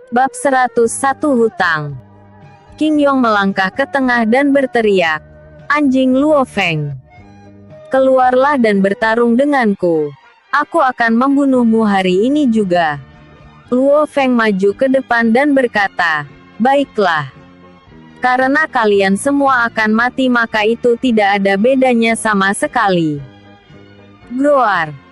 Bab 101 Hutang. Qing Yong melangkah ke tengah dan berteriak, "Anjing Luo Feng! Keluarlah dan bertarung denganku. Aku akan membunuhmu hari ini juga." Luo Feng maju ke depan dan berkata, "Baiklah. Karena kalian semua akan mati maka itu tidak ada bedanya sama sekali." Groar.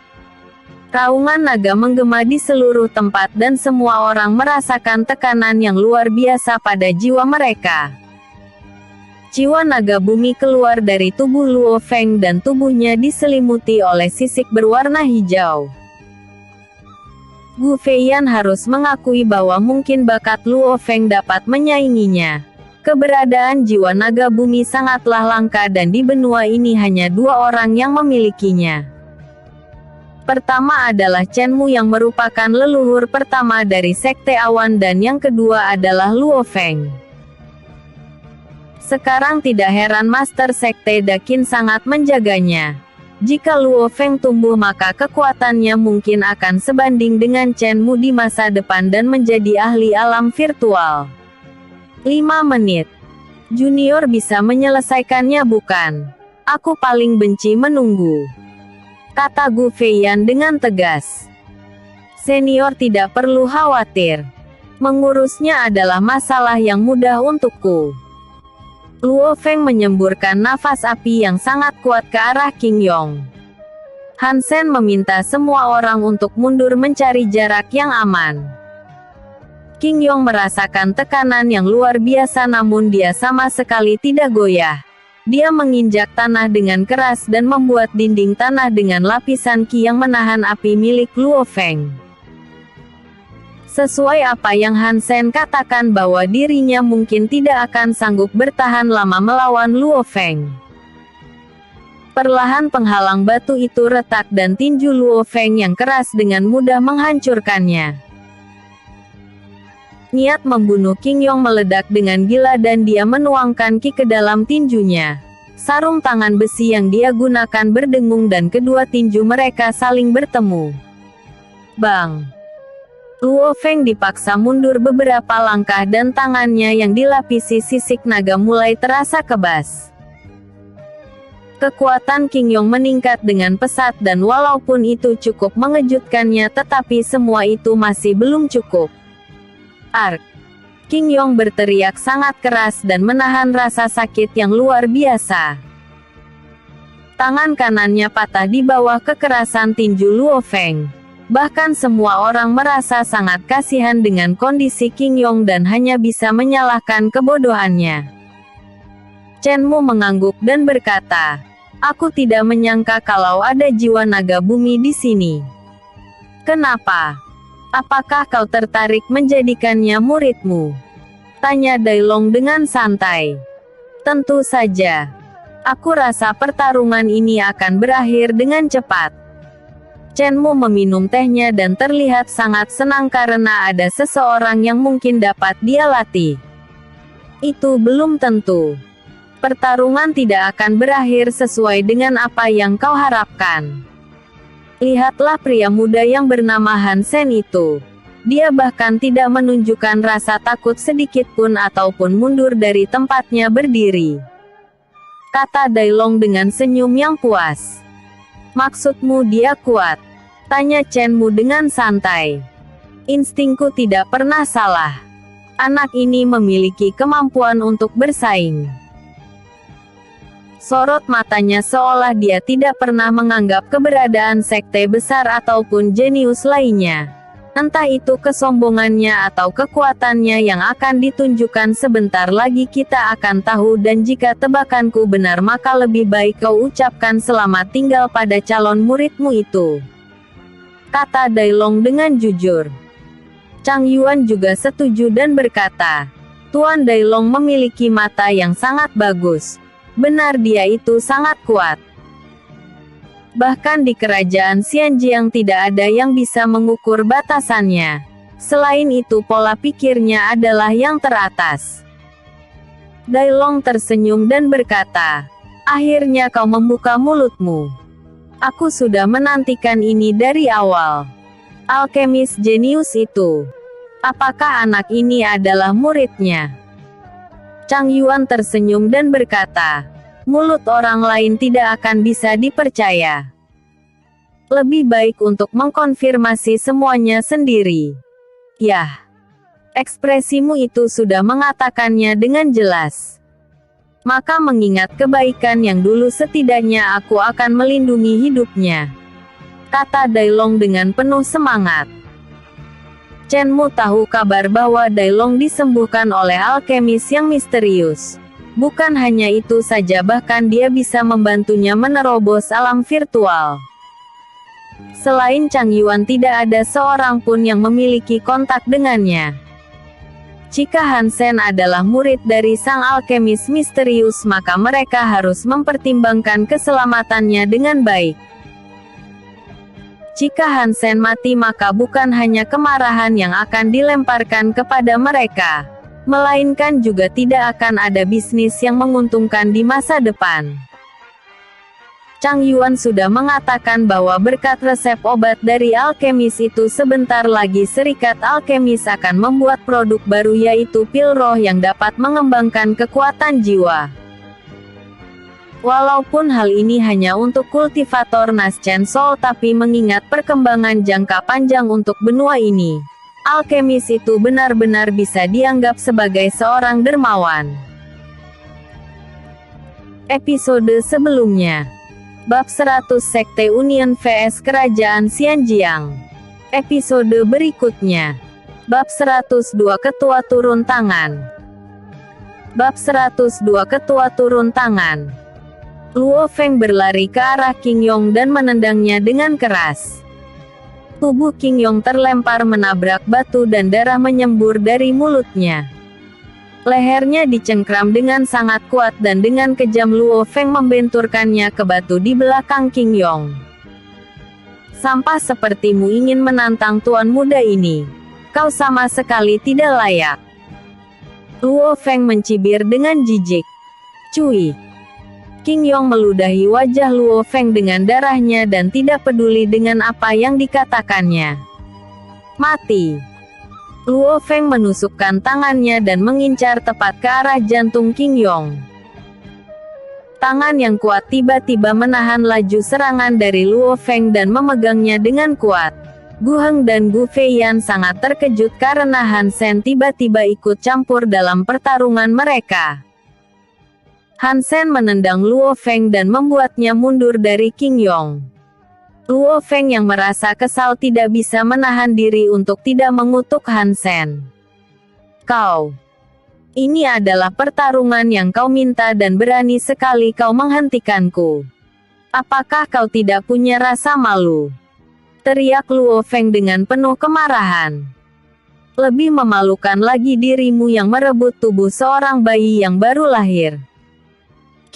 Raungan naga menggema di seluruh tempat dan semua orang merasakan tekanan yang luar biasa pada jiwa mereka. Jiwa naga bumi keluar dari tubuh Luo Feng dan tubuhnya diselimuti oleh sisik berwarna hijau. Gu Feiyan harus mengakui bahwa mungkin bakat Luo Feng dapat menyainginya. Keberadaan jiwa naga bumi sangatlah langka dan di benua ini hanya 2 orang yang memilikinya. Pertama adalah Chen Mu yang merupakan leluhur pertama dari Sekte Awan dan yang kedua adalah Luo Feng. Sekarang tidak heran Master Sekte Dakin sangat menjaganya. Jika Luo Feng tumbuh maka kekuatannya mungkin akan sebanding dengan Chen Mu di masa depan dan menjadi ahli alam virtual. 5 menit. Junior bisa menyelesaikannya bukan? Aku paling benci menunggu, kata Gu Feiyan dengan tegas. Senior tidak perlu khawatir. Mengurusnya adalah masalah yang mudah untukku. Luo Feng menyemburkan nafas api yang sangat kuat ke arah Qing Yong. Han Sen meminta semua orang untuk mundur mencari jarak yang aman. Qing Yong merasakan tekanan yang luar biasa namun dia sama sekali tidak goyah. Dia menginjak tanah dengan keras dan membuat dinding tanah dengan lapisan qi yang menahan api milik Luo Feng. Sesuai apa yang Han Sen katakan bahwa dirinya mungkin tidak akan sanggup bertahan lama melawan Luo Feng. Perlahan penghalang batu itu retak dan tinju Luo Feng yang keras dengan mudah menghancurkannya. Niat membunuh Qing Yong meledak dengan gila dan dia menuangkan qi ke dalam tinjunya. Sarung tangan besi yang dia gunakan berdengung dan kedua tinju mereka saling bertemu. Bang! Luo Feng dipaksa mundur beberapa langkah dan tangannya yang dilapisi sisik naga mulai terasa kebas. Kekuatan Qing Yong meningkat dengan pesat dan walaupun itu cukup mengejutkannya tetapi semua itu masih belum cukup. Ark! Qing Yong berteriak sangat keras dan menahan rasa sakit yang luar biasa. Tangan kanannya patah di bawah kekerasan tinju Luo Feng. Bahkan semua orang merasa sangat kasihan dengan kondisi Qing Yong dan hanya bisa menyalahkan kebodohannya. Chen Mu mengangguk dan berkata, "Aku tidak menyangka kalau ada jiwa naga bumi di sini. Kenapa? Apakah kau tertarik menjadikannya muridmu?" tanya Dai Long dengan santai. "Tentu saja. Aku rasa pertarungan ini akan berakhir dengan cepat." Chen Mu meminum tehnya dan terlihat sangat senang karena ada seseorang yang mungkin dapat dia latih. "Itu belum tentu. Pertarungan tidak akan berakhir sesuai dengan apa yang kau harapkan. Lihatlah pria muda yang bernama Han Sen itu. Dia bahkan tidak menunjukkan rasa takut sedikit pun ataupun mundur dari tempatnya berdiri," kata Dai Long dengan senyum yang puas. "Maksudmu dia kuat?" tanya Chen Mu dengan santai. "Instingku tidak pernah salah. Anak ini memiliki kemampuan untuk bersaing." Sorot matanya seolah dia tidak pernah menganggap keberadaan sekte besar ataupun jenius lainnya. Entah itu kesombongannya atau kekuatannya yang akan ditunjukkan sebentar lagi kita akan tahu dan jika tebakanku benar maka lebih baik kau ucapkan selamat tinggal pada calon muridmu itu, kata Dai Long dengan jujur. Chang Yuan juga setuju dan berkata, "Tuan Dai Long memiliki mata yang sangat bagus. Benar dia itu sangat kuat. Bahkan di kerajaan Xianjiang tidak ada yang bisa mengukur batasannya. Selain itu pola pikirnya adalah yang teratas." Dai Long tersenyum dan berkata, "Akhirnya kau membuka mulutmu. Aku sudah menantikan ini dari awal. Alkemis jenius itu. Apakah anak ini adalah muridnya? Chang Yuan tersenyum dan berkata, mulut orang lain tidak akan bisa dipercaya. Lebih baik untuk mengkonfirmasi semuanya sendiri. Yah, ekspresimu itu sudah mengatakannya dengan jelas. Maka mengingat kebaikan yang dulu setidaknya aku akan melindungi hidupnya, kata Dai Long dengan penuh semangat. Chen-mu tahu kabar bahwa Dai Long disembuhkan oleh alkemis yang misterius. Bukan hanya itu saja, bahkan dia bisa membantunya menerobos alam virtual. Selain Chang Yuan tidak ada seorang pun yang memiliki kontak dengannya. Jika Han Sen adalah murid dari sang alkemis misterius, maka mereka harus mempertimbangkan keselamatannya dengan baik. Jika Han Sen mati, maka bukan hanya kemarahan yang akan dilemparkan kepada mereka, melainkan juga tidak akan ada bisnis yang menguntungkan di masa depan. Chang Yuan sudah mengatakan bahwa berkat resep obat dari alkemis itu, sebentar lagi serikat alkemis akan membuat produk baru, yaitu pil roh yang dapat mengembangkan kekuatan jiwa. Walaupun hal ini hanya untuk kultivator Naschen Soul, tapi mengingat perkembangan jangka panjang untuk benua ini, alkemis itu benar-benar bisa dianggap sebagai seorang dermawan. Episode sebelumnya, Bab 100 Sekte Union vs Kerajaan Xianjiang. Episode berikutnya, Bab 102 Ketua Turun Tangan. Bab 102 Ketua Turun Tangan. Luo Feng berlari ke arah Qing Yong dan menendangnya dengan keras. Tubuh Qing Yong terlempar menabrak batu dan darah menyembur dari mulutnya. Lehernya dicengkram dengan sangat kuat dan dengan kejam Luo Feng membenturkannya ke batu di belakang Qing Yong. Sampah sepertimu ingin menantang tuan muda ini. Kau sama sekali tidak layak. Luo Feng mencibir dengan jijik. Cui. Qing Yong meludahi wajah Luo Feng dengan darahnya dan tidak peduli dengan apa yang dikatakannya. Mati. Luo Feng menusukkan tangannya dan mengincar tepat ke arah jantung Qing Yong. Tangan yang kuat tiba-tiba menahan laju serangan dari Luo Feng dan memegangnya dengan kuat. Gu Heng dan Gu Feiyan sangat terkejut karena Han Sen tiba-tiba ikut campur dalam pertarungan mereka. Han Sen menendang Luo Feng dan membuatnya mundur dari Qing Yong. Luo Feng yang merasa kesal tidak bisa menahan diri untuk tidak mengutuk Han Sen. Kau. Ini adalah pertarungan yang kau minta dan berani sekali kau menghentikanku. Apakah kau tidak punya rasa malu? Teriak Luo Feng dengan penuh kemarahan. Lebih memalukan lagi dirimu yang merebut tubuh seorang bayi yang baru lahir.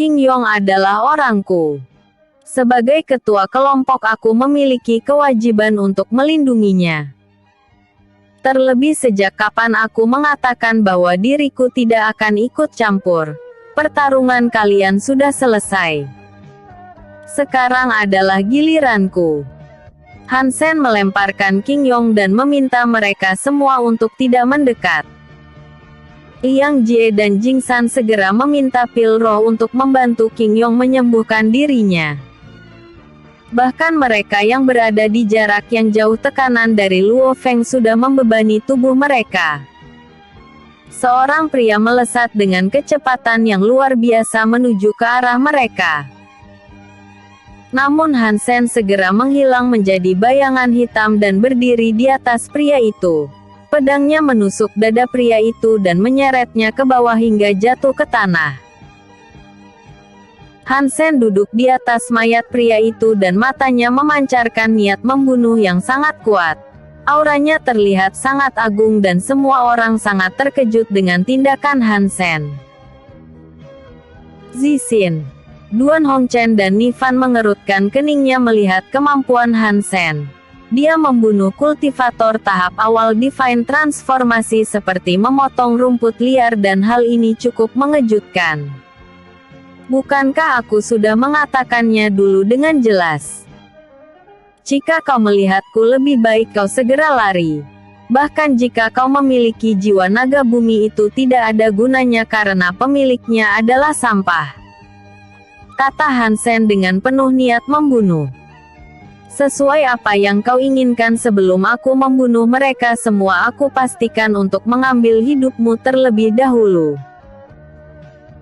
Qing Yong adalah orangku. Sebagai ketua kelompok aku memiliki kewajiban untuk melindunginya. Terlebih sejak kapan aku mengatakan bahwa diriku tidak akan ikut campur. Pertarungan kalian sudah selesai. Sekarang adalah giliranku. Han Sen melemparkan Qing Yong dan meminta mereka semua untuk tidak mendekat. Liang Jie dan Jing San segera meminta pil roh untuk membantu Qing Yong menyembuhkan dirinya. Bahkan mereka yang berada di jarak yang jauh, tekanan dari Luo Feng sudah membebani tubuh mereka. Seorang pria melesat dengan kecepatan yang luar biasa menuju ke arah mereka. Namun Han Sen segera menghilang menjadi bayangan hitam dan berdiri di atas pria itu. Pedangnya menusuk dada pria itu dan menyeretnya ke bawah hingga jatuh ke tanah. Han Sen duduk di atas mayat pria itu dan matanya memancarkan niat membunuh yang sangat kuat. Auranya terlihat sangat agung dan semua orang sangat terkejut dengan tindakan Han Sen. Zixin, Duan Hongchen dan Nifan mengerutkan keningnya melihat kemampuan Han Sen. Dia membunuh kultivator tahap awal Divine Transformasi seperti memotong rumput liar dan hal ini cukup mengejutkan. Bukankah aku sudah mengatakannya dulu dengan jelas? Jika kau melihatku lebih baik kau segera lari. Bahkan jika kau memiliki jiwa naga bumi itu tidak ada gunanya karena pemiliknya adalah sampah. Kata Hansen dengan penuh niat membunuh. Sesuai apa yang kau inginkan sebelum aku membunuh mereka semua aku pastikan untuk mengambil hidupmu terlebih dahulu.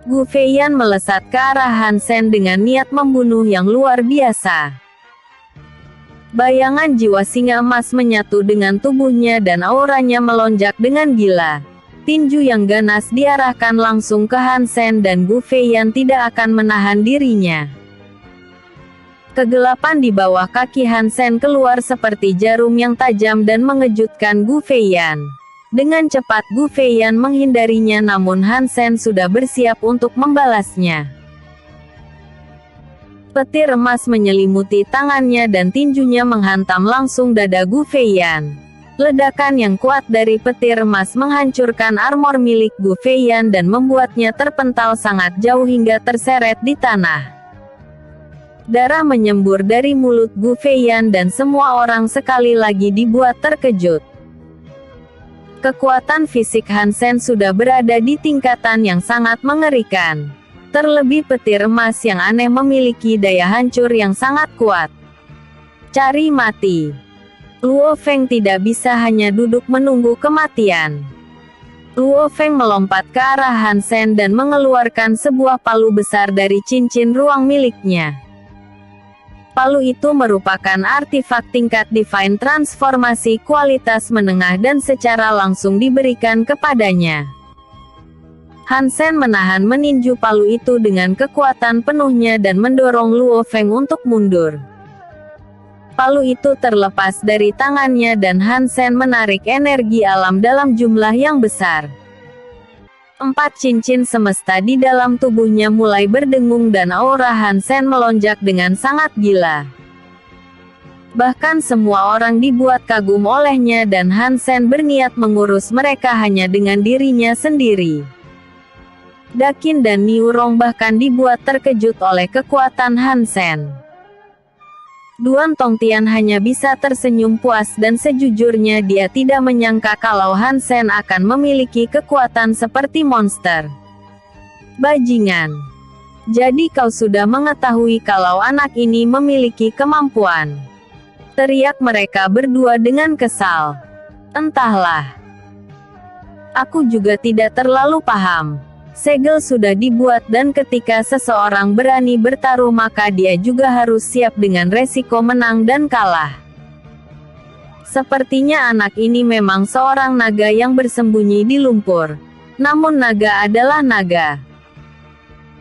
Gu Feiyan melesat ke arah Hansen dengan niat membunuh yang luar biasa. Bayangan jiwa singa emas menyatu dengan tubuhnya dan auranya melonjak dengan gila. Tinju yang ganas diarahkan langsung ke Hansen dan Gu Feiyan tidak akan menahan dirinya. Kegelapan di bawah kaki Hansen keluar seperti jarum yang tajam dan mengejutkan Gu Feiyan. Dengan cepat Gu Feiyan menghindarinya namun Hansen sudah bersiap untuk membalasnya. Petir emas menyelimuti tangannya dan tinjunya menghantam langsung dada Gu Feiyan. Ledakan yang kuat dari petir emas menghancurkan armor milik Gu Feiyan dan membuatnya terpental sangat jauh hingga terseret di tanah. Darah menyembur dari mulut Gu Feiyan dan semua orang sekali lagi dibuat terkejut. Kekuatan fisik Hansen sudah berada di tingkatan yang sangat mengerikan. Terlebih petir emas yang aneh memiliki daya hancur yang sangat kuat. Cari mati. Luo Feng tidak bisa hanya duduk menunggu kematian. Luo Feng melompat ke arah Hansen dan mengeluarkan sebuah palu besar dari cincin ruang miliknya. Palu itu merupakan artifak tingkat Divine Transformasi kualitas menengah dan secara langsung diberikan kepadanya. Hansen menahan meninju palu itu dengan kekuatan penuhnya dan mendorong Luo Feng untuk mundur. Palu itu terlepas dari tangannya dan Hansen menarik energi alam dalam jumlah yang besar. 4 cincin semesta di dalam tubuhnya mulai berdengung dan aura Hansen melonjak dengan sangat gila. Bahkan semua orang dibuat kagum olehnya dan Hansen berniat mengurus mereka hanya dengan dirinya sendiri. Dakin dan Niu Rong bahkan dibuat terkejut oleh kekuatan Hansen. Duan Tongtian hanya bisa tersenyum puas dan sejujurnya dia tidak menyangka kalau Hansen akan memiliki kekuatan seperti monster. Bajingan. Jadi kau sudah mengetahui kalau anak ini memiliki kemampuan. Teriak mereka berdua dengan kesal. Entahlah. Aku juga tidak terlalu paham. Segel sudah dibuat dan ketika seseorang berani bertaruh maka dia juga harus siap dengan resiko menang dan kalah. Sepertinya anak ini memang seorang naga yang bersembunyi di lumpur. Namun naga adalah naga.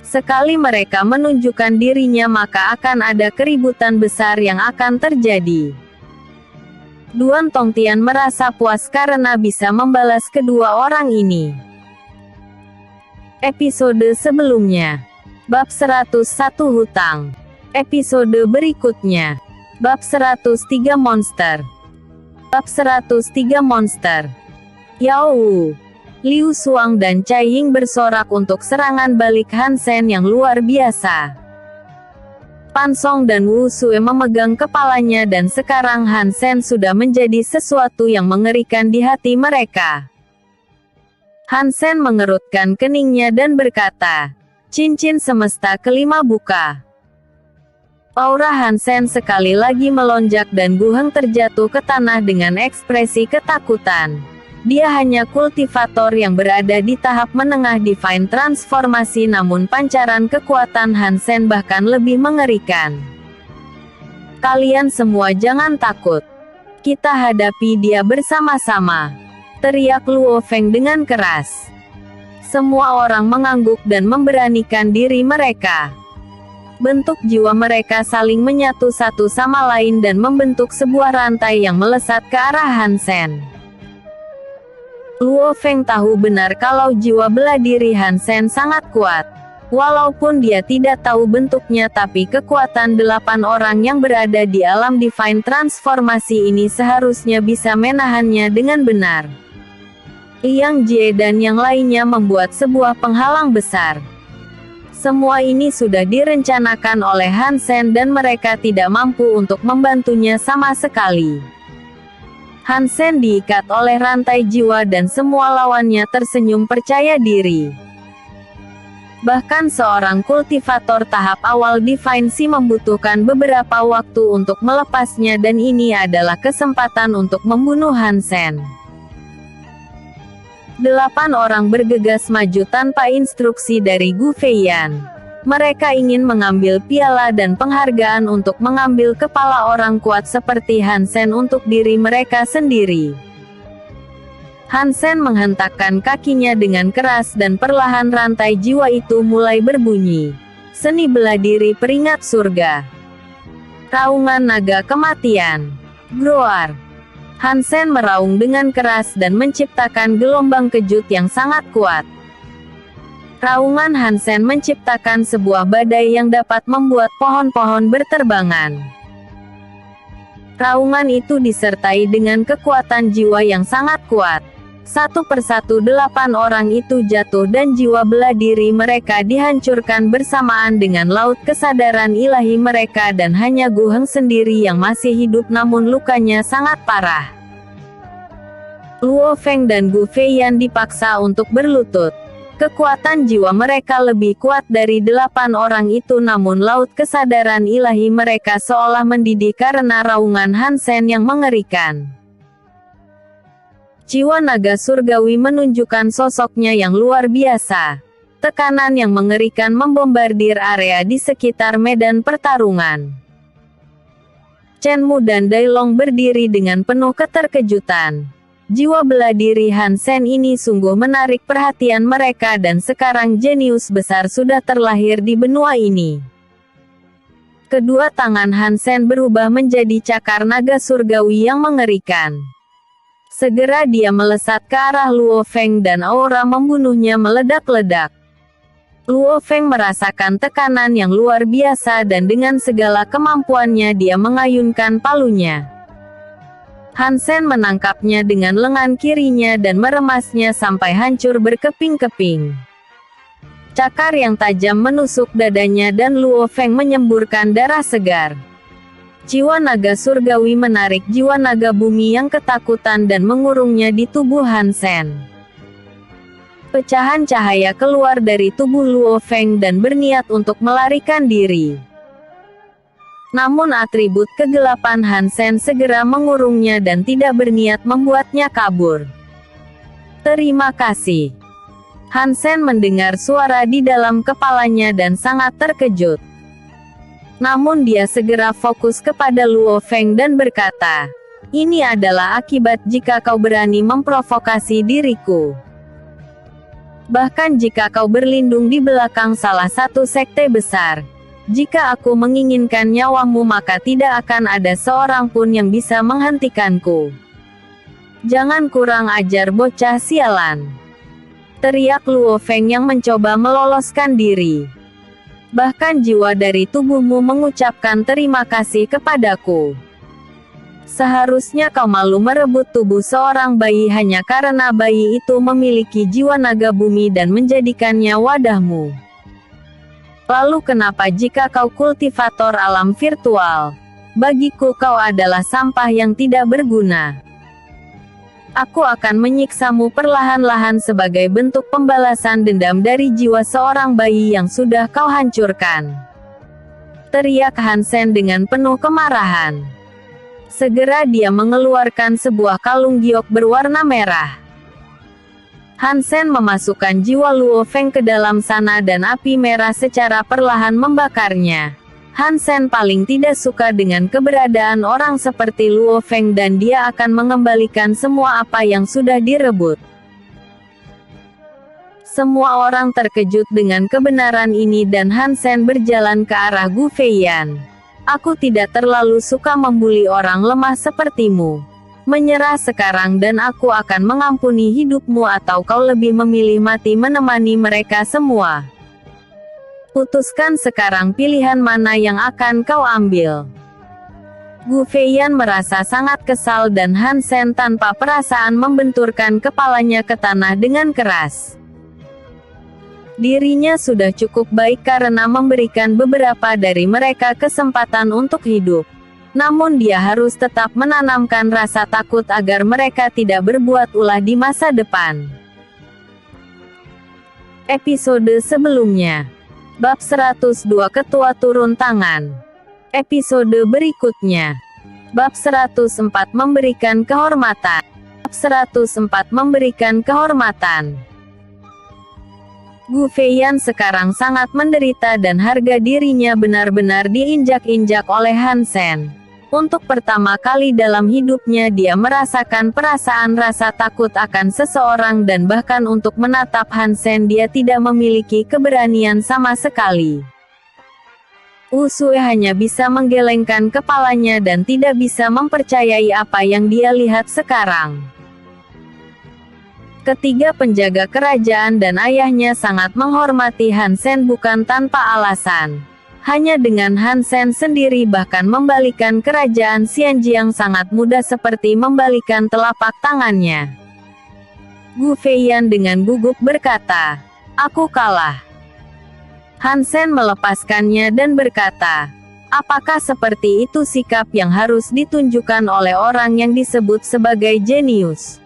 Sekali mereka menunjukkan dirinya maka akan ada keributan besar yang akan terjadi. Duan Tongtian merasa puas karena bisa membalas kedua orang ini. Episode sebelumnya. Bab 101 Hutang. Episode berikutnya. Bab 103 Monster. Bab 103 Monster. Yao Wu, Liu Xuang dan Cai Ying bersorak untuk serangan balik Hansen yang luar biasa. Pan Song dan Wu Sue memegang kepalanya dan sekarang Hansen sudah menjadi sesuatu yang mengerikan di hati mereka. Hansen mengerutkan keningnya dan berkata, cincin semesta kelima buka. Aura Hansen sekali lagi melonjak dan Gu Heng terjatuh ke tanah dengan ekspresi ketakutan. Dia hanya kultivator yang berada di tahap menengah Divine Transformasi namun pancaran kekuatan Hansen bahkan lebih mengerikan. Kalian semua jangan takut. Kita hadapi dia bersama-sama. Teriak Luo Feng dengan keras. Semua orang mengangguk dan memberanikan diri mereka. Bentuk jiwa mereka saling menyatu satu sama lain dan membentuk sebuah rantai yang melesat ke arah Hansen. Luo Feng tahu benar kalau jiwa bela diri Hansen sangat kuat. Walaupun dia tidak tahu bentuknya tapi kekuatan 8 orang yang berada di alam Divine Transformasi ini seharusnya bisa menahannya dengan benar. Liang Jie dan yang lainnya membuat sebuah penghalang besar. Semua ini sudah direncanakan oleh Hansen dan mereka tidak mampu untuk membantunya sama sekali. Hansen diikat oleh rantai jiwa dan semua lawannya tersenyum percaya diri. Bahkan seorang kultivator tahap awal Divine Sea membutuhkan beberapa waktu untuk melepasnya dan ini adalah kesempatan untuk membunuh Hansen. 8 orang bergegas maju tanpa instruksi dari Gu Feiyan. Mereka ingin mengambil piala dan penghargaan untuk mengambil kepala orang kuat seperti Hansen untuk diri mereka sendiri. Hansen menghentakkan kakinya dengan keras dan perlahan rantai jiwa itu mulai berbunyi. Seni bela diri peringat surga. Raungan naga kematian. Groar. Hansen meraung dengan keras dan menciptakan gelombang kejut yang sangat kuat. Raungan Hansen menciptakan sebuah badai yang dapat membuat pohon-pohon berterbangan. Raungan itu disertai dengan kekuatan jiwa yang sangat kuat. Satu persatu 8 orang itu jatuh dan jiwa bela diri mereka dihancurkan bersamaan dengan laut kesadaran ilahi mereka dan hanya Gu Heng sendiri yang masih hidup namun lukanya sangat parah. Luo Feng dan Gu Feiyan dipaksa untuk berlutut. Kekuatan jiwa mereka lebih kuat dari 8 orang itu namun laut kesadaran ilahi mereka seolah mendidih karena raungan Hansen yang mengerikan. Jiwa naga surgawi menunjukkan sosoknya yang luar biasa. Tekanan yang mengerikan membombardir area di sekitar medan pertarungan. Chen Mu dan Dai Long berdiri dengan penuh keterkejutan. Jiwa bela diri Hansen ini sungguh menarik perhatian mereka dan sekarang jenius besar sudah terlahir di benua ini. Kedua tangan Hansen berubah menjadi cakar naga surgawi yang mengerikan. Segera dia melesat ke arah Luo Feng dan aura membunuhnya meledak-ledak. Luo Feng merasakan tekanan yang luar biasa dan dengan segala kemampuannya dia mengayunkan palunya. Hansen menangkapnya dengan lengan kirinya dan meremasnya sampai hancur berkeping-keping. Cakar yang tajam menusuk dadanya dan Luo Feng menyemburkan darah segar. Jiwa naga surgawi menarik jiwa naga bumi yang ketakutan dan mengurungnya di tubuh Hansen. Pecahan cahaya keluar dari tubuh Luo Feng dan berniat untuk melarikan diri. Namun atribut kegelapan Hansen segera mengurungnya dan tidak berniat membuatnya kabur. Terima kasih. Hansen mendengar suara di dalam kepalanya dan sangat terkejut. Namun dia segera fokus kepada Luo Feng dan berkata, "Ini adalah akibat jika kau berani memprovokasi diriku. Bahkan jika kau berlindung di belakang salah satu sekte besar. Jika aku menginginkan nyawamu maka tidak akan ada seorang pun yang bisa menghentikanku. Jangan kurang ajar bocah sialan," teriak Luo Feng yang mencoba meloloskan diri. "Bahkan jiwa dari tubuhmu mengucapkan terima kasih kepadaku. Seharusnya kau malu merebut tubuh seorang bayi hanya karena bayi itu memiliki jiwa naga bumi dan menjadikannya wadahmu. Lalu kenapa jika kau kultivator alam virtual? Bagiku kau adalah sampah yang tidak berguna. Aku akan menyiksamu perlahan-lahan sebagai bentuk pembalasan dendam dari jiwa seorang bayi yang sudah kau hancurkan," teriak Hansen dengan penuh kemarahan. Segera dia mengeluarkan sebuah kalung giok berwarna merah. Hansen memasukkan jiwa Luo Feng ke dalam sana dan api merah secara perlahan membakarnya. Hansen paling tidak suka dengan keberadaan orang seperti Luo Feng dan dia akan mengembalikan semua apa yang sudah direbut. Semua orang terkejut dengan kebenaran ini dan Hansen berjalan ke arah Gu Feiyan. "Aku tidak terlalu suka membuli orang lemah sepertimu. Menyerah sekarang dan aku akan mengampuni hidupmu atau kau lebih memilih mati menemani mereka semua. Putuskan sekarang pilihan mana yang akan kau ambil." Gu Feiyan merasa sangat kesal dan Hansen tanpa perasaan membenturkan kepalanya ke tanah dengan keras. Dirinya sudah cukup baik karena memberikan beberapa dari mereka kesempatan untuk hidup. Namun dia harus tetap menanamkan rasa takut agar mereka tidak berbuat ulah di masa depan. Episode sebelumnya. Bab 102 Ketua turun tangan. Episode berikutnya. Bab 104 Memberikan kehormatan. Bab 104 Memberikan kehormatan. Gu Feiyan sekarang sangat menderita dan harga dirinya benar-benar diinjak-injak oleh Han Sen. Untuk pertama kali dalam hidupnya dia merasakan perasaan rasa takut akan seseorang dan bahkan untuk menatap Han Sen dia tidak memiliki keberanian sama sekali. Usue hanya bisa menggelengkan kepalanya dan tidak bisa mempercayai apa yang dia lihat sekarang. Ketiga penjaga kerajaan dan ayahnya sangat menghormati Han Sen bukan tanpa alasan. Hanya dengan Han Sen sendiri bahkan membalikan kerajaan Xianjiang sangat mudah seperti membalikan telapak tangannya. Gu Feiyan dengan gugup berkata, "Aku kalah." Han Sen melepaskannya dan berkata, "Apakah seperti itu sikap yang harus ditunjukkan oleh orang yang disebut sebagai jenius?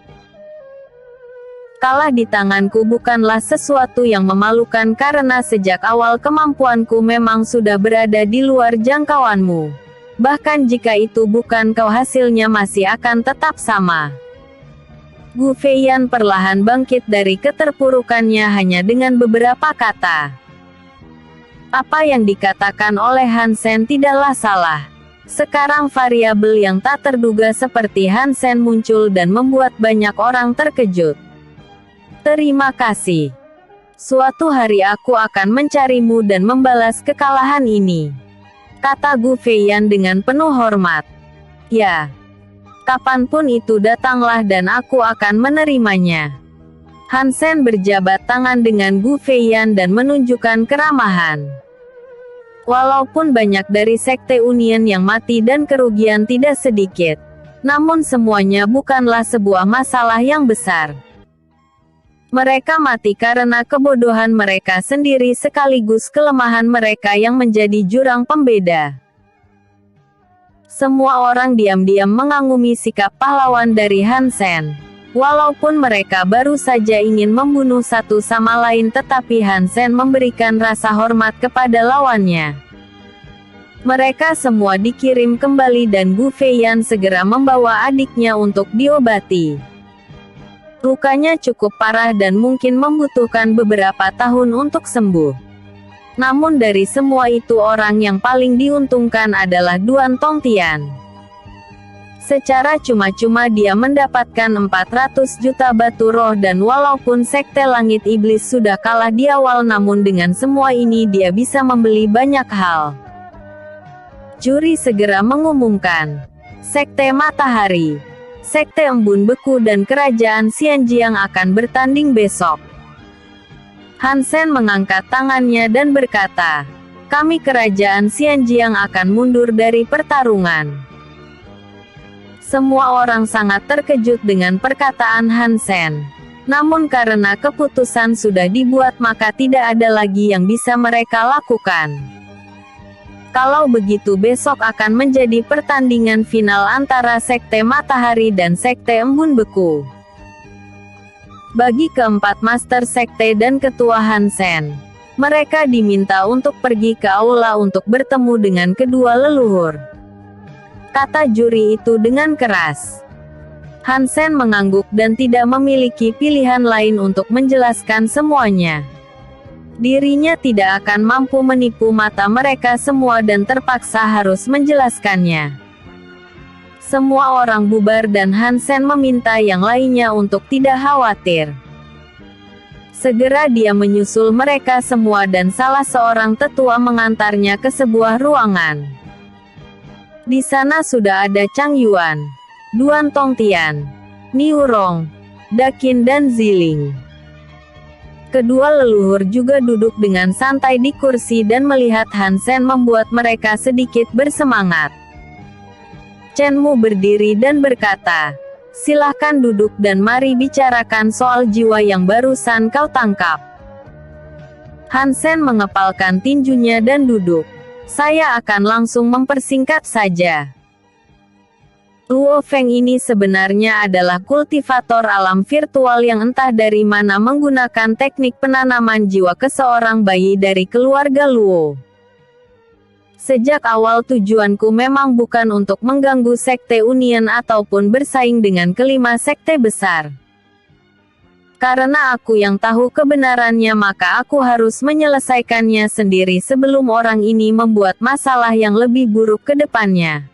Kalah di tanganku bukanlah sesuatu yang memalukan karena sejak awal kemampuanku memang sudah berada di luar jangkauanmu. Bahkan jika itu bukan kau hasilnya masih akan tetap sama." Gu Feiyan perlahan bangkit dari keterpurukannya hanya dengan beberapa kata. Apa yang dikatakan oleh Han Sen tidaklah salah. Sekarang variabel yang tak terduga seperti Han Sen muncul dan membuat banyak orang terkejut. "Terima kasih. Suatu hari aku akan mencarimu dan membalas kekalahan ini," kata Gu Feiyan dengan penuh hormat. "Ya. Kapanpun itu datanglah dan aku akan menerimanya." Han Sen berjabat tangan dengan Gu Feiyan dan menunjukkan keramahan. Walaupun banyak dari Sekte Union yang mati dan kerugian tidak sedikit, namun semuanya bukanlah sebuah masalah yang besar. Mereka mati karena kebodohan mereka sendiri sekaligus kelemahan mereka yang menjadi jurang pembeda. Semua orang diam-diam mengagumi sikap pahlawan dari Han Sen. Walaupun mereka baru saja ingin membunuh satu sama lain tetapi Han Sen memberikan rasa hormat kepada lawannya. Mereka semua dikirim kembali dan Gu Feiyan segera membawa adiknya untuk diobati. Lukanya cukup parah dan mungkin membutuhkan beberapa tahun untuk sembuh. Namun dari semua itu orang yang paling diuntungkan adalah Duan Tongtian. Secara cuma-cuma dia mendapatkan 400 juta batu roh dan walaupun Sekte Langit Iblis sudah kalah di awal namun dengan semua ini dia bisa membeli banyak hal. Juri segera mengumumkan, Sekte Matahari, Sekte Embun Beku dan Kerajaan Xianjiang akan bertanding besok. Han Sen mengangkat tangannya dan berkata, "Kami Kerajaan Xianjiang akan mundur dari pertarungan." Semua orang sangat terkejut dengan perkataan Han Sen. Namun karena keputusan sudah dibuat maka tidak ada lagi yang bisa mereka lakukan. Kalau begitu besok akan menjadi pertandingan final antara Sekte Matahari dan Sekte Embun Beku. Bagi keempat Master Sekte dan Ketua Han Sen, mereka diminta untuk pergi ke aula untuk bertemu dengan kedua leluhur. Kata juri itu dengan keras. Han Sen mengangguk dan tidak memiliki pilihan lain untuk menjelaskan semuanya. Dirinya tidak akan mampu menipu mata mereka semua dan terpaksa harus menjelaskannya. Semua orang bubar dan Han Sen meminta yang lainnya untuk tidak khawatir. Segera dia menyusul mereka semua dan salah seorang tetua mengantarnya ke sebuah ruangan. Di sana sudah ada Chang Yuan, Duan Tongtian, Niu Rong, Dakin dan Ziling. Kedua leluhur juga duduk dengan santai di kursi dan melihat Han Sen membuat mereka sedikit bersemangat. Chen Mu berdiri dan berkata, "Silahkan duduk dan mari bicarakan soal jiwa yang barusan kau tangkap." Han Sen mengepalkan tinjunya dan duduk. "Saya akan langsung mempersingkat saja. Luo Feng ini sebenarnya adalah kultivator alam virtual yang entah dari mana menggunakan teknik penanaman jiwa ke seorang bayi dari keluarga Luo. Sejak awal tujuanku memang bukan untuk mengganggu Sekte Union ataupun bersaing dengan kelima sekte besar. Karena aku yang tahu kebenarannya, maka aku harus menyelesaikannya sendiri sebelum orang ini membuat masalah yang lebih buruk ke depannya.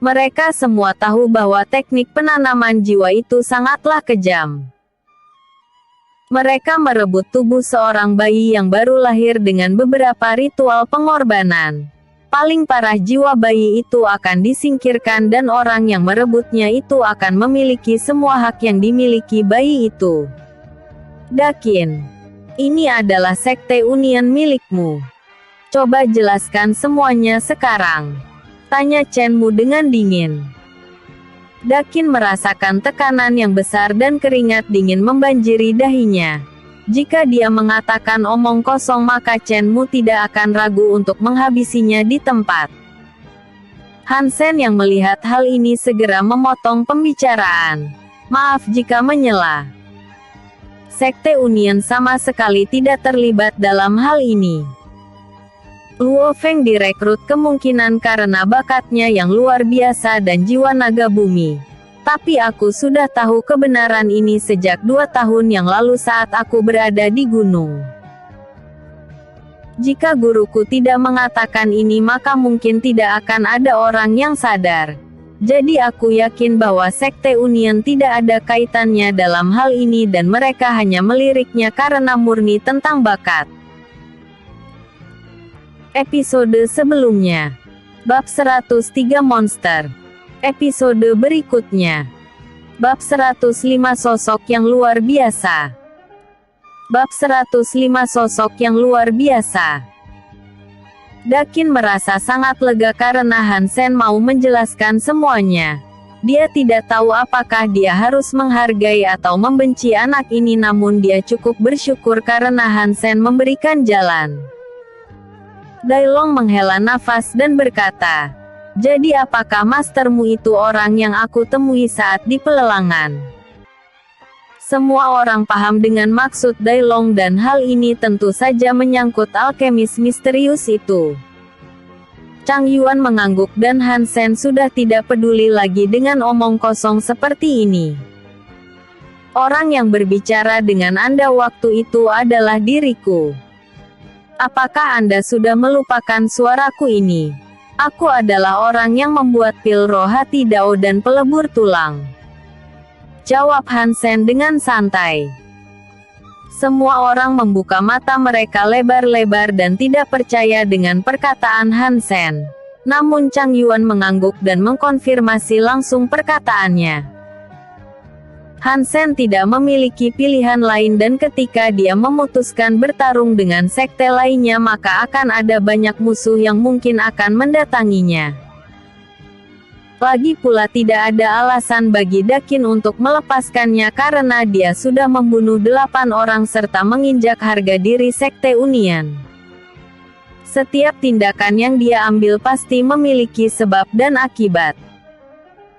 Mereka semua tahu bahwa teknik penanaman jiwa itu sangatlah kejam. Mereka merebut tubuh seorang bayi yang baru lahir dengan beberapa ritual pengorbanan. Paling parah, jiwa bayi itu akan disingkirkan dan orang yang merebutnya itu akan memiliki semua hak yang dimiliki bayi itu. Dakin, ini adalah Sekte Union milikmu. Coba jelaskan semuanya sekarang. Tanya Chen Mu dengan dingin. Dakin merasakan tekanan yang besar dan keringat dingin membanjiri dahinya. Jika dia mengatakan omong kosong, maka Chen Mu tidak akan ragu untuk menghabisinya di tempat. Han Sen yang melihat hal ini segera memotong pembicaraan. Maaf jika menyela. Sekte Union sama sekali tidak terlibat dalam hal ini. Luo Feng direkrut kemungkinan karena bakatnya yang luar biasa dan jiwa naga bumi. Tapi aku sudah tahu kebenaran ini sejak 2 tahun yang lalu saat aku berada di gunung. Jika guruku tidak mengatakan ini, maka mungkin tidak akan ada orang yang sadar. Jadi aku yakin bahwa Sekte Union tidak ada kaitannya dalam hal ini dan mereka hanya meliriknya karena murni tentang bakat. Episode sebelumnya. Bab 103 Monster. Episode berikutnya. Bab 105 Sosok yang luar biasa. Bab 105 Sosok yang luar biasa. Dakin merasa sangat lega karena Han Sen mau menjelaskan semuanya. Dia tidak tahu apakah dia harus menghargai atau membenci anak ini, namun dia cukup bersyukur karena Han Sen memberikan jalan. Dai Long menghela nafas dan berkata, "Jadi apakah mastermu itu orang yang aku temui saat di pelelangan?" Semua orang paham dengan maksud Dai Long dan hal ini tentu saja menyangkut alkemis misterius itu. Chang Yuan mengangguk dan Han Sen sudah tidak peduli lagi dengan omong kosong seperti ini. Orang yang berbicara dengan Anda waktu itu adalah diriku. Apakah Anda sudah melupakan suaraku ini? Aku adalah orang yang membuat pil roh hati Dao dan pelebur tulang. Jawab Han Sen dengan santai. Semua orang membuka mata mereka lebar-lebar dan tidak percaya dengan perkataan Han Sen. Namun Chang Yuan mengangguk dan mengkonfirmasi langsung perkataannya. Han Sen tidak memiliki pilihan lain dan ketika dia memutuskan bertarung dengan sekte lainnya, maka akan ada banyak musuh yang mungkin akan mendatanginya. Lagi pula tidak ada alasan bagi Dakin untuk melepaskannya karena dia sudah membunuh 8 orang serta menginjak harga diri Sekte Union. Setiap tindakan yang dia ambil pasti memiliki sebab dan akibat.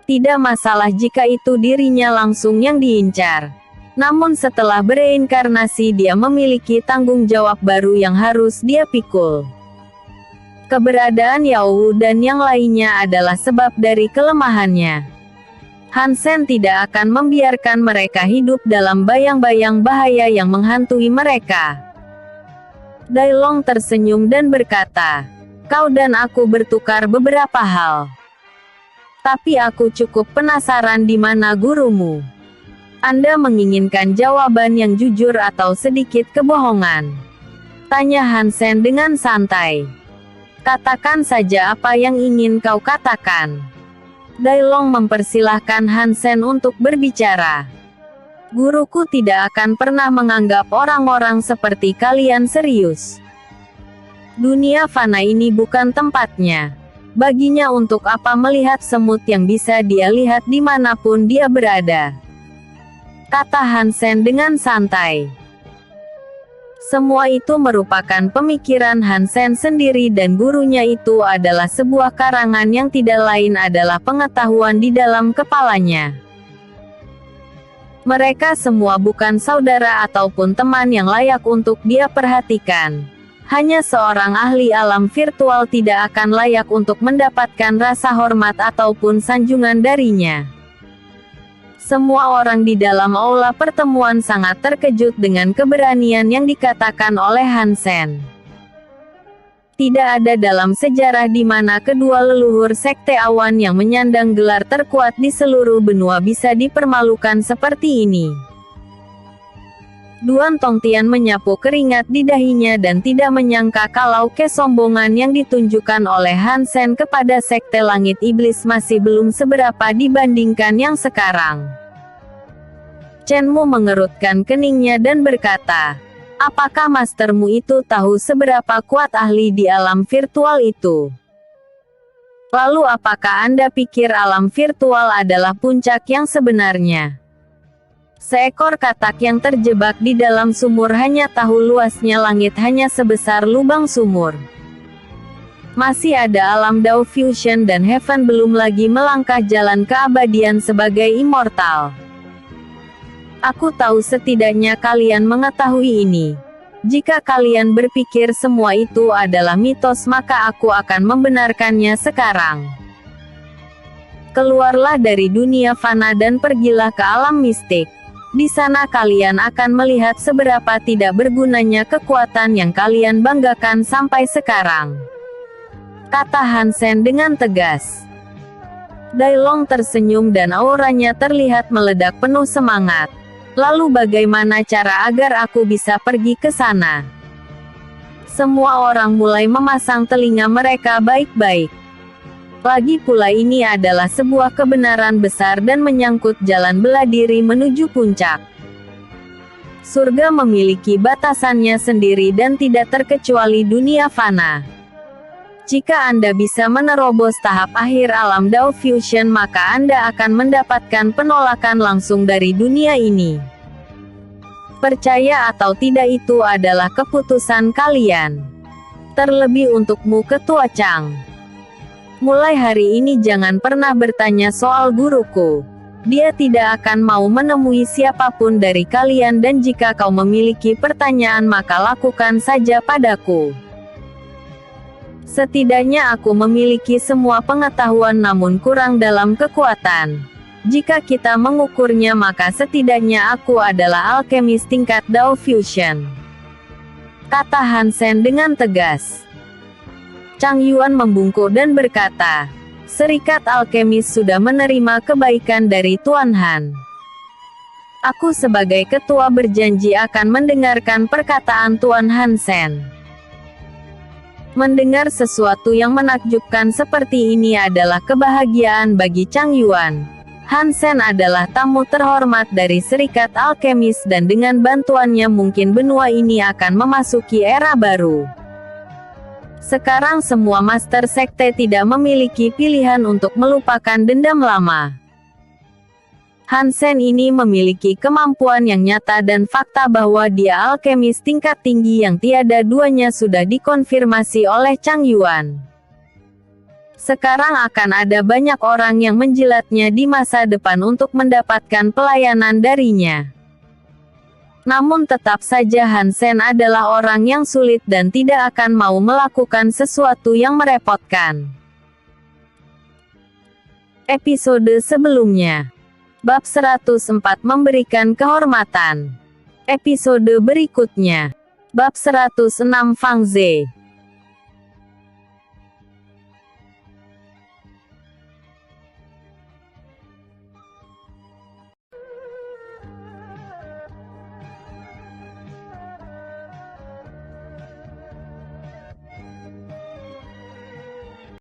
Tidak masalah jika itu dirinya langsung yang diincar. Namun setelah bereinkarnasi dia memiliki tanggung jawab baru yang harus dia pikul. Keberadaan Yao Wu dan yang lainnya adalah sebab dari kelemahannya. Han Sen tidak akan membiarkan mereka hidup dalam bayang-bayang bahaya yang menghantui mereka. Dai Long tersenyum dan berkata, "Kau dan aku bertukar beberapa hal. Tapi aku cukup penasaran di mana gurumu. Anda menginginkan jawaban yang jujur atau sedikit kebohongan?" Tanya Han Sen dengan santai. "Katakan saja apa yang ingin kau katakan." Dai Long mempersilahkan Han Sen untuk berbicara. "Guruku tidak akan pernah menganggap orang-orang seperti kalian serius. Dunia fana ini bukan tempatnya. Baginya untuk apa melihat semut yang bisa dia lihat dimanapun dia berada?" Kata Han Sen dengan santai. Semua itu merupakan pemikiran Hansen sendiri dan gurunya itu adalah sebuah karangan yang tidak lain adalah pengetahuan di dalam kepalanya. Mereka semua bukan saudara ataupun teman yang layak untuk dia perhatikan. Hanya seorang ahli alam virtual tidak akan layak untuk mendapatkan rasa hormat ataupun sanjungan darinya. Semua orang di dalam aula pertemuan sangat terkejut dengan keberanian yang dikatakan oleh Hansen. Tidak ada dalam sejarah di mana kedua leluhur sekte awan yang menyandang gelar terkuat di seluruh benua bisa dipermalukan seperti ini. Duan Tongtian menyapu keringat di dahinya dan tidak menyangka kalau kesombongan yang ditunjukkan oleh Hansen kepada sekte langit iblis masih belum seberapa dibandingkan yang sekarang. Chen Mu mengerutkan keningnya dan berkata, "Apakah mastermu itu tahu seberapa kuat ahli di alam virtual itu? Lalu apakah Anda pikir alam virtual adalah puncak yang sebenarnya? Seekor katak yang terjebak di dalam sumur hanya tahu luasnya langit hanya sebesar lubang sumur. Masih ada alam Dao Fusion dan Heaven belum lagi melangkah jalan keabadian sebagai immortal. Aku tahu setidaknya kalian mengetahui ini. Jika kalian berpikir semua itu adalah mitos maka aku akan membenarkannya sekarang. Keluarlah dari dunia fana dan pergilah ke alam mistik. Di sana kalian akan melihat seberapa tidak bergunanya kekuatan yang kalian banggakan sampai sekarang," kata Hansen dengan tegas. Dai Long tersenyum dan auranya terlihat meledak penuh semangat. "Lalu bagaimana cara agar aku bisa pergi ke sana?" Semua orang mulai memasang telinga mereka baik-baik. Lagi pula ini adalah sebuah kebenaran besar dan menyangkut jalan bela diri menuju puncak. Surga memiliki batasannya sendiri dan tidak terkecuali dunia fana. Jika Anda bisa menerobos tahap akhir alam Dao Fusion maka Anda akan mendapatkan penolakan langsung dari dunia ini. Percaya atau tidak itu adalah keputusan kalian. Terlebih untukmu Ketua Chang. Mulai hari ini jangan pernah bertanya soal guruku. Dia tidak akan mau menemui siapapun dari kalian dan jika kau memiliki pertanyaan maka lakukan saja padaku. Setidaknya aku memiliki semua pengetahuan namun kurang dalam kekuatan. Jika kita mengukurnya maka setidaknya aku adalah alkemis tingkat Dao Fusion," kata Hansen dengan tegas. Chang Yuan membungkuk dan berkata, "Serikat Alkemis sudah menerima kebaikan dari Tuan Han. Aku sebagai ketua berjanji akan mendengarkan perkataan Tuan Hansen." Mendengar sesuatu yang menakjubkan seperti ini adalah kebahagiaan bagi Chang Yuan. Hansen adalah tamu terhormat dari Serikat Alkemis dan dengan bantuannya mungkin benua ini akan memasuki era baru. Sekarang semua master sekte tidak memiliki pilihan untuk melupakan dendam lama. Hansen ini memiliki kemampuan yang nyata dan fakta bahwa dia alkemis tingkat tinggi yang tiada duanya sudah dikonfirmasi oleh Chang Yuan. Sekarang akan ada banyak orang yang menjilatnya di masa depan untuk mendapatkan pelayanan darinya. Namun tetap saja Hansen adalah orang yang sulit dan tidak akan mau melakukan sesuatu yang merepotkan. Episode sebelumnya. Bab 104 memberikan kehormatan. Episode berikutnya. Bab 106 Fang Ze.